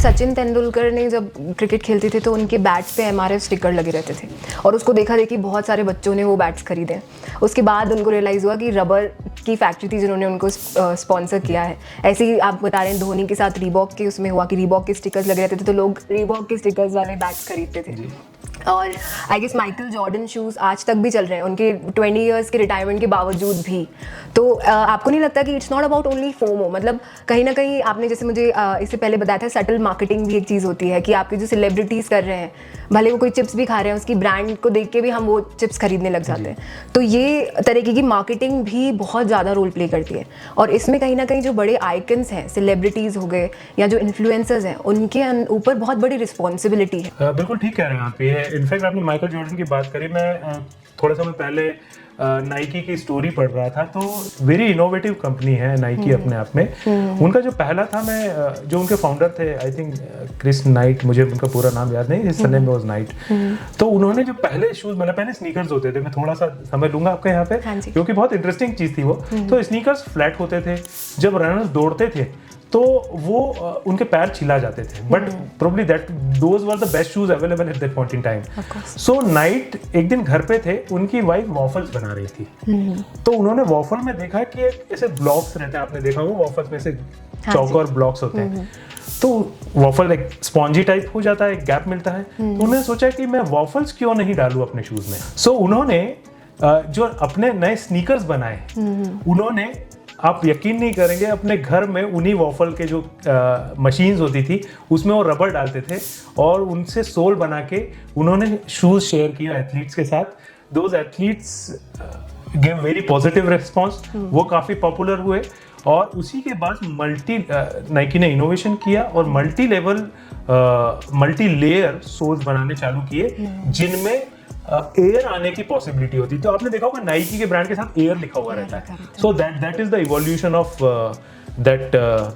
सचिन तेंदुलकर ने जब क्रिकेट खेलते थे तो उनके बैट्स पे MRF स्टिकर लगे रहते थे और उसको देखा देखी बहुत सारे बच्चों ने वो बैट्स खरीदे। उसके बाद उनको रियलाइज़ हुआ कि रबर की फैक्ट्री थी जिन्होंने उनको स्पॉन्सर किया है। ऐसे ही आप बता रहे हैं धोनी के साथ रीबॉक के उसमें हुआ कि रीबॉक के स्टिकर्स लगे रहते थे तो लोग रीबॉक के स्टिकर्स वाले बैट्स खरीदते थे। और I guess Michael Jordan shoes आज तक भी चल रहे हैं उनके 20 इयर्स के रिटायरमेंट के बावजूद भी। तो आपको नहीं लगता कि it's not about only FOMO, मतलब कहीं ना कहीं आपने जैसे मुझे इससे पहले बताया था सटल मार्केटिंग भी एक चीज़ होती है कि आपके जो सेलिब्रिटीज़ कर रहे हैं, भले वो कोई चिप्स भी खा रहे हैं उसकी ब्रांड को देख के भी हम वो चिप्स खरीदने लग जाते हैं। तो ये तरीके की मार्केटिंग भी बहुत ज़्यादा रोल प्ले करती है और इसमें कहीं ना कहीं जो बड़े आइकन्स हैं, सेलिब्रिटीज़ हो गए या जो इन्फ्लुएंसर्स हैं, उनके ऊपर बहुत बड़ी रिस्पॉन्सिबिलिटी है। बिल्कुल ठीक कह रहे हैं आप। ये इनफैक्ट आपने माइकल जॉर्डन की बात करी, मैं थोड़ा समय पहले नाइकी की स्टोरी पढ़ रहा था। तो वेरी इनोवेटिव कंपनी है नाइकी अपने आप में। उनका जो पहला था, मैं जो उनके फाउंडर थे, आई थिंक क्रिस नाइट, मुझे उनका पूरा नाम याद नहीं, हिज सरनेम वाज नाइट। तो उन्होंने जो पहले शूज बनाए, पहले स्नीकर्स होते थे, मैं थोड़ा सा समय लूंगा आपके यहाँ पे क्योंकि बहुत इंटरेस्टिंग चीज थी वो। तो स्नीकर्स फ्लैट होते थे, जब रनर्स दौड़ते थे तो वो उनके पैर छिला जाते थे, but probably that those were the best shoes available at that point in time. So night एक दिन घर पे थे, उनकी वाइफ वॉफल्स बना रही थी। तो उन्होंने वॉफल में देखा कि ऐसे ब्लॉक्स रहते हैं, आपने देखा होगा वॉफल्स में से चौकोर और ब्लॉक्स होते हैं। तो वॉफल एक स्पॉन्जी टाइप हो जाता है, एक गैप मिलता है। तो उन्होंने सोचा कि मैं वॉफल्स क्यों नहीं डालूं अपने शूज में। सो उन्होंने जो अपने नए स्नीकर्स बनाए, उन्होंने, आप यकीन नहीं करेंगे, अपने घर में उन्हीं वॉफल के जो मशीन्स होती थी उसमें वो रबर डालते थे और उनसे सोल बना के उन्होंने शूज शेयर किया एथलीट्स के साथ। Those athletes give very positive response, वो काफ़ी पॉपुलर हुए और उसी के बाद नाइकी ने इनोवेशन किया और मल्टी लेयर सोल्स बनाने चालू किए जिनमें एयर आने की पॉसिबिलिटी होती। तो आपने देखा होगा नाइकी के ब्रांड के साथ एयर लिखा हुआ रहता है। So that is the evolution of that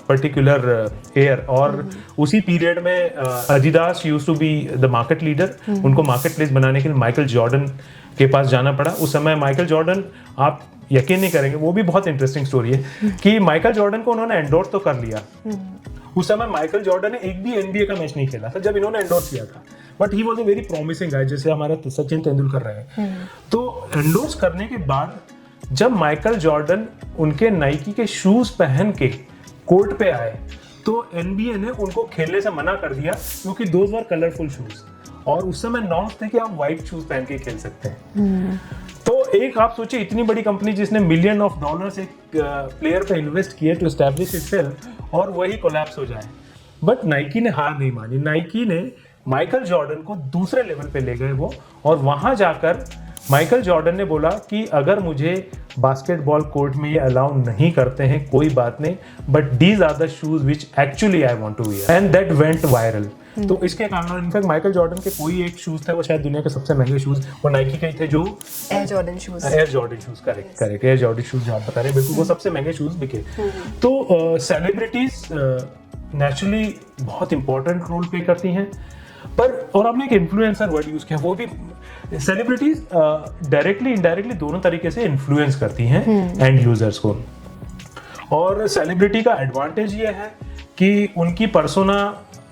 particular air. और उसी पीरियड में Adidas used to be the market leader. उनको मार्केट प्लेस बनाने के लिए माइकल जॉर्डन के पास जाना पड़ा। उस समय माइकल जॉर्डन, आप यकीन नहीं करेंगे, वो भी बहुत इंटरेस्टिंग स्टोरी है कि माइकल जॉर्डन को उन्होंने एंडोर्स तो कर लिया। उस समय माइकल जॉर्डन ने एक भी NBA का मैच नहीं खेला था जब इन्होंने एंडोर्स किया था, but he was a very promising guy, जैसे हमारा सचिन तेंदुलकर रहे। तो एंडोर्स करने के बाद जब माइकल जॉर्डन उनके नाइकी के शूज पहन के कोर्ट पे आए तो NBA ने उनको खेलने से मना कर दिया क्योंकि दोज वर कलरफुल शूज और उस समय नॉर्म्स थे कि आप व्हाइट शूज पहन के खेल सकते हैं। तो एक आप सोचिए, इतनी बड़ी कंपनी जिसने $मिलियन एक प्लेयर पे इन्वेस्ट किए टू एस्टैब्लिश इटसेल्फ और वही कोलैप्स हो जाए। बट नाइकी ने हार नहीं मानी। नाइकी ने माइकल जॉर्डन को दूसरे लेवल पे ले गए वो, और वहां जाकर माइकल जॉर्डन ने बोला कि अगर मुझे बास्केटबॉल कोर्ट में ये अलाउ नहीं करते हैं कोई बात नहीं, but these are the shoes which actually I want to wear, and that went viral. तो इसके कारण इनफैक्ट माइकल जॉर्डन के कोई एक शूज थे, वो शायद दुनिया के सबसे महंगे शूज वो नाइकी के ही थे, जो air Jordan shoes. Correct air Jordan shoes आप बता रहे हैं, बिल्कुल वो सबसे महंगे शूज बिके। तो सेलिब्रिटीज नेचुरली बहुत इंपॉर्टेंट रोल प्ले करती हैं, पर और आपने एक इन्फ्लुएंसर वर्ड यूज किया, वो भी सेलिब्रिटीज डायरेक्टली इनडायरेक्टली दोनों तरीके से इन्फ्लुएंस करती हैं एंड यूजर्स को। और सेलिब्रिटी का एडवांटेज ये है कि उनकी पर्सोना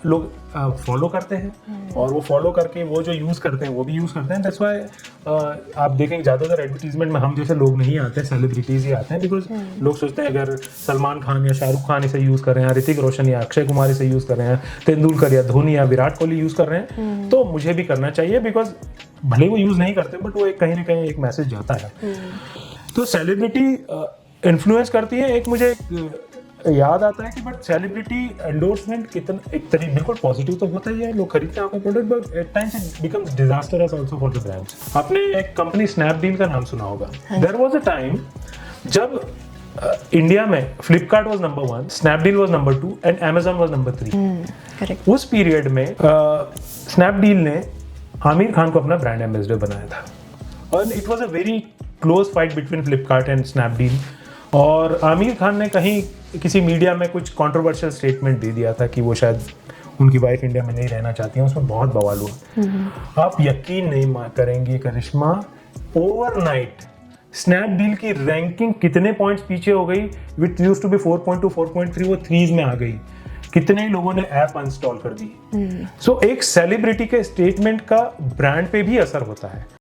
लोग फॉलो करते हैं और वो फॉलो करके वो जो यूज करते हैं वो भी यूज करते हैं। दैट्स व्हाई आप देखेंगे ज्यादातर एडवर्टीजमेंट में हम जैसे लोग नहीं आते, सेलिब्रिटीज ही आते हैं, बिकॉज लोग सोचते हैं अगर सलमान खान या शाहरुख खान इसे यूज कर रहे हैं, ऋतिक रोशन या अक्षय कुमार इसे यूज कर रहे हैं, तेंदुलकर या धोनी या विराट कोहली यूज कर रहे हैं, तो मुझे भी करना चाहिए, बिकॉज भले वो यूज नहीं करते बट वो कहीं ना कहीं एक मैसेज जाता है। तो सेलिब्रिटी इन्फ्लुएंस करती है। एक मुझे याद आता है कि बट सेलिब्रिटी एंडोर्समेंट कितना एक तरीके बिल्कुल पॉजिटिव तो होता ही है, लोग खरीदते हैं आपका product, but at times it becomes disastrous also for the brands. आपने एक कंपनी स्नैपडील का नाम सुना होगा। देयर वाज अ टाइम जब इंडिया में Flipkart was number 1, Snapdeal was number 2 and Amazon was number 3। Correct. उस पीरियड में स्नैपडील ने आमिर खान को अपना ब्रांड एम्बेसडर बनाया था और it was a very close fight between Flipkart and Snapdeal. और आमिर खान ने कहीं किसी मीडिया में कुछ कंट्रोवर्शियल स्टेटमेंट दे दिया था कि वो शायद उनकी वाइफ इंडिया में नहीं रहना चाहती हैं, उसमें बहुत बवाल हुआ। आप यकीन नहीं करेंगे करिश्मा, ओवरनाइट स्नैपडील की रैंकिंग कितने पॉइंट्स पीछे हो गई, विच यूज्ड टू बी 4.2 4.3 वो 3s में आ गई। कितने लोगों ने ऐप अनइंस्टॉल कर दी। सो एक सेलिब्रिटी के स्टेटमेंट का ब्रांड पे भी असर होता है।